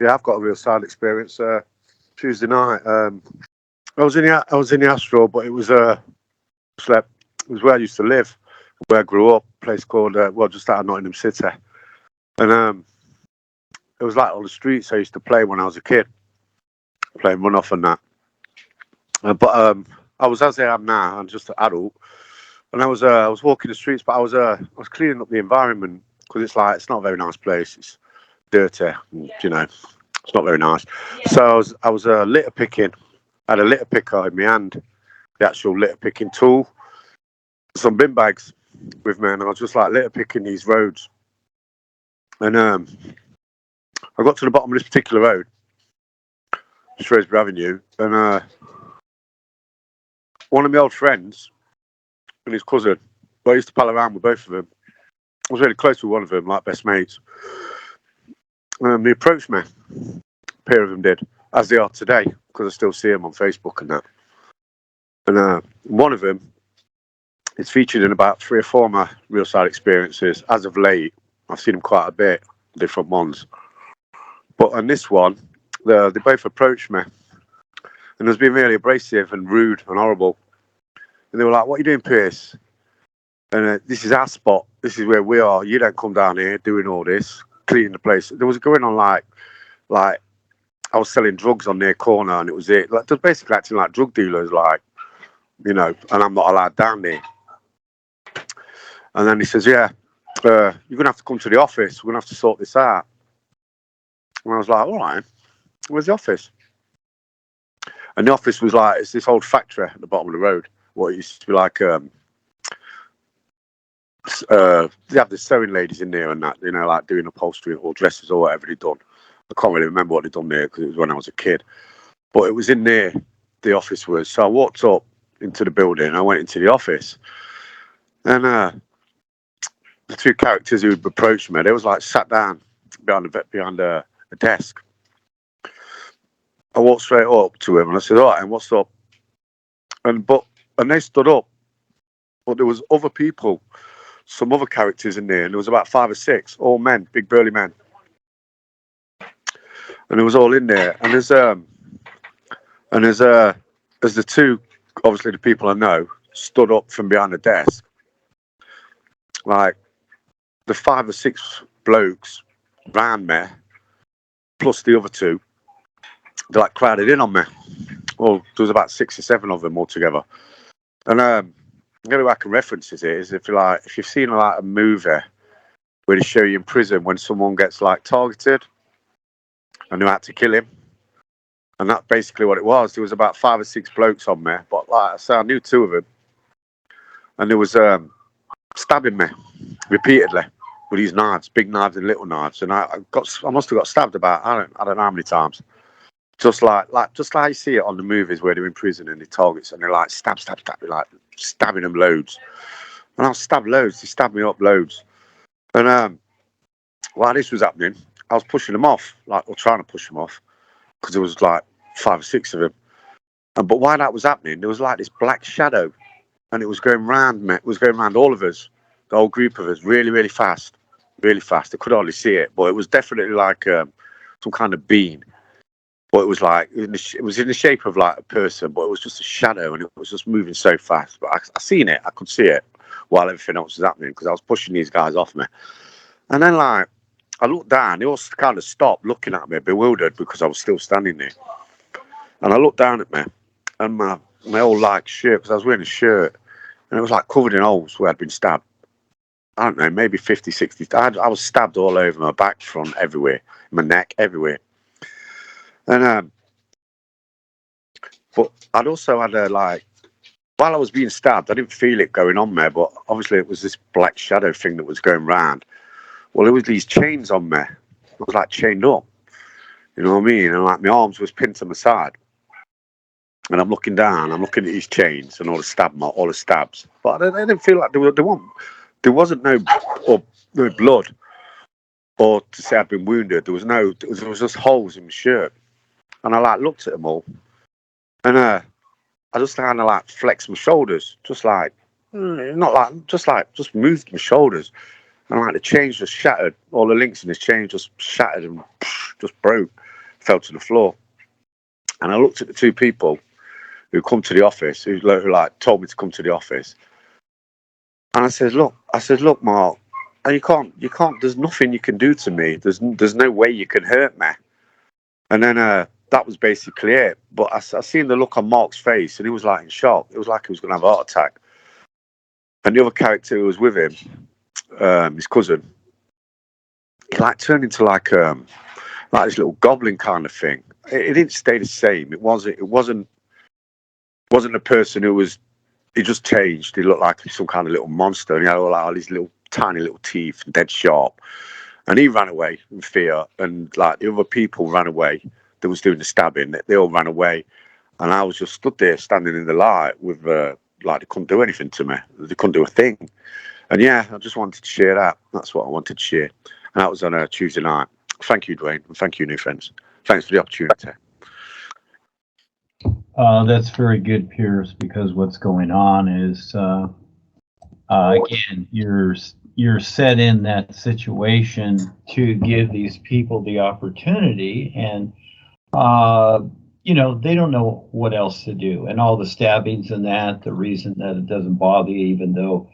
Yeah, I've got a real sad experience. Tuesday night, I was in the Astro, but it was it was where I used to live, where I grew up. A place called just out of Nottingham City, and it was like on the streets I used to play when I was a kid, playing run off and that. But I was as I am now. I'm just an adult, and I was walking the streets, but I was cleaning up the environment because it's not a very nice place. It's dirty, you know. It's not very nice. Yeah. So I was litter picking. I had a litter picker in my hand, the actual litter picking tool, some bin bags with me, and I was just like litter picking these roads. And I got to the bottom of this particular road, Shrewsbury Avenue, and one of my old friends and his cousin, I used to pal around with both of them. I was really close with one of them, like best mates. He approached me. A pair of them did, as they are today, because I still see them on Facebook and that. And one of them is featured in about 3 or 4 of my real side experiences. As of late, I've seen them quite a bit, different ones. But on this one, they both approached me, and it was being really abrasive and rude and horrible. And they were like, "What are you doing, Pearce? And this is our spot. This is where we are. You don't come down here doing all this, cleaning the place." There was going on like I was selling drugs on their corner, and it was it. Like, they're basically acting like drug dealers, like, you know, and I'm not allowed down there. And then he says, "Yeah, you're going to have to come to the office. We're going to have to sort this out." And I was like, "All right, where's the office?" And the office was like, it's this old factory at the bottom of the road. What it used to be like, they have the sewing ladies in there and that, you know, like doing upholstery or dresses or whatever they'd done. I can't really remember what they'd done there because it was when I was a kid. But it was in there, the office was. So I walked up into the building, I went into the office, and the 2 characters who approached me, they was like sat down behind a desk. I walked straight up to him and I said, "All right, and what's up?" And they stood up, but there was other people, some other characters in there, and there was about 5 or 6, all men, big burly men, and it was all in there. And there's the 2, obviously the people I know, stood up from behind the desk. Like the 5 or 6 blokes ran me, plus the other 2. They like crowded in on me. Well, there was about 6 or 7 of them altogether. And the only way I can reference it is if you've seen like a movie where they show you in prison when someone gets like targeted and they had to kill him. And that's basically what it was. There was about 5 or 6 blokes on me, but like I say, I knew 2 of them. And there was stabbing me repeatedly with these knives, big knives and little knives. And I must have got stabbed about, I don't know how many times. Just like you see it on the movies where they're in prison and they targets and they're like stab, like stabbing them loads. And I was stabbed loads. They stabbed me up loads. And while this was happening, I was pushing them off, or trying to push them off, because there was like 5 or 6 of them. But while that was happening, there was like this black shadow, and it was going round me. It was going round all of us, the whole group of us, really, really fast, really fast. I could hardly see it, but it was definitely like some kind of being. But it was like it was in the shape of like a person, but it was just a shadow, and it was just moving so fast. But I seen it, I could see it while everything else was happening because I was pushing these guys off me. And then like I looked down, they all kind of stopped looking at me, bewildered because I was still standing there. And I looked down at me, and my old like shirt, because I was wearing a shirt, and it was like covered in holes where I'd been stabbed. I don't know, maybe 50, 60. I was stabbed all over my back, front, everywhere, my neck, everywhere. And but I'd also had while I was being stabbed, I didn't feel it going on there, but obviously it was this black shadow thing that was going round. Well, there was these chains on me. I was like chained up, you know what I mean? And like my arms was pinned to my side. And I'm looking down, I'm looking at these chains and all the stabs. But I didn't feel like there wasn't no blood, or to say I'd been wounded. There was just holes in my shirt. And I like looked at them all, and I just kind of like flexed my shoulders, just moved my shoulders, and like the chains just shattered. All the links in this chain just shattered and just broke. fell to the floor. And I looked at the two people who come to the office, who like told me to come to the office. And I said, look, Mark, and you can't, there's nothing you can do to me. There's no way you can hurt me. And then that was basically it. But I seen the look on Mark's face, and he was like in shock. It was like he was going to have a heart attack. And the other character who was with him, his cousin, he like turned into like this little goblin kind of thing. It didn't stay the same. It wasn't a person who was. He just changed. He looked like some kind of little monster. And he had all these little tiny little teeth, dead sharp. And he ran away in fear. And like the other people ran away that was doing the stabbing. They all ran away. And I was just stood there standing in the light with like they couldn't do anything to me. They couldn't do a thing. And yeah, I just wanted to share that. That's what I wanted to share. And that was on a Tuesday night. Thank you, Duane. And thank you, new friends. Thanks for the opportunity. That's very good, Pearce, because what's going on is, again, you're set in that situation to give these people the opportunity, and you know, they don't know what else to do, and all the stabbings and that, the reason that it doesn't bother you, even though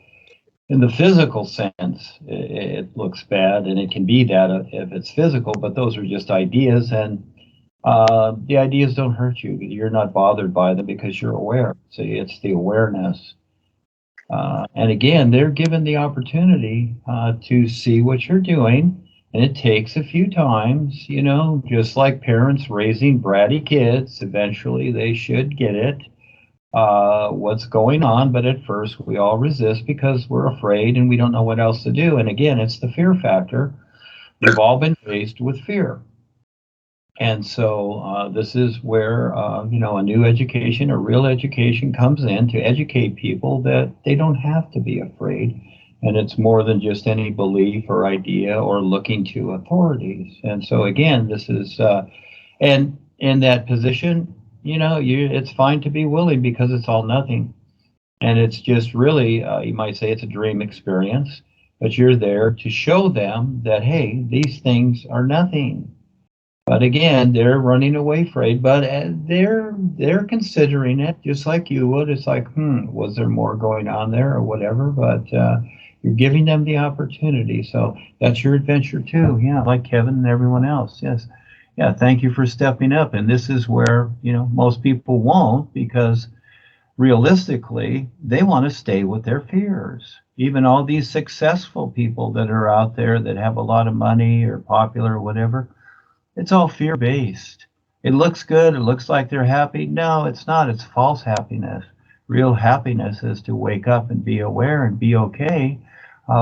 in the physical sense it looks bad, and it can be that if it's physical, but those are just ideas, and the ideas don't hurt you. You're not bothered by them because you're aware. So it's the awareness. And again, they're given the opportunity to see what you're doing. And it takes a few times, you know, just like parents raising bratty kids. Eventually, they should get it, what's going on. But at first, we all resist because we're afraid and we don't know what else to do. And again, it's the fear factor. We've all been raised with fear. And so this is where, you know, a new education, a real education comes in to educate people that they don't have to be afraid. And it's more than just any belief or idea or looking to authorities. And so, again, this is, and in that position, you know, it's fine to be willing because it's all nothing. And it's just really, you might say it's a dream experience, but you're there to show them that, hey, these things are nothing. But again, they're running away afraid, but they're considering it just like you would. It's like, was there more going on there or whatever? But you're giving them the opportunity. So that's your adventure too. Yeah, like Kevin and everyone else. Yes. Yeah, thank you for stepping up. And this is where, you know, most people won't, because realistically, they want to stay with their fears. Even all these successful people that are out there that have a lot of money or popular or whatever, it's all fear-based. It looks good. It looks like they're happy. No, it's not. It's false happiness. Real happiness is to wake up and be aware and be okay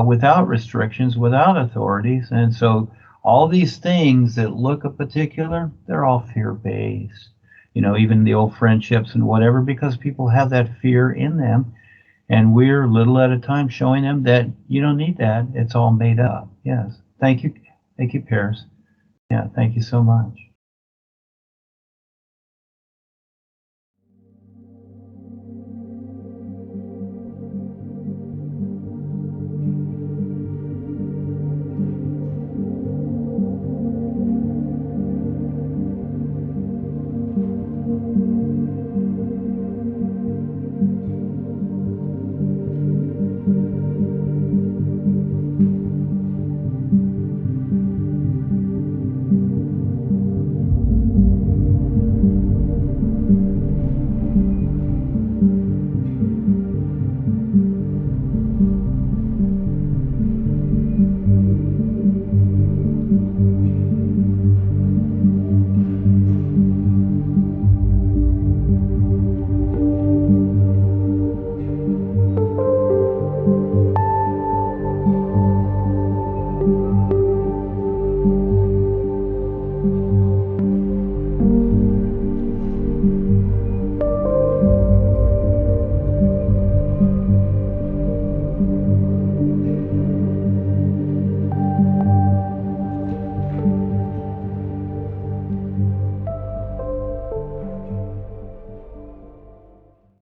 without restrictions, without authorities. And so all these things that look a particular, they're all fear-based. You know, even the old friendships and whatever, because people have that fear in them. And we're little at a time showing them that you don't need that. It's all made up. Yes. Thank you. Thank you, Pearce. Yeah, thank you so much.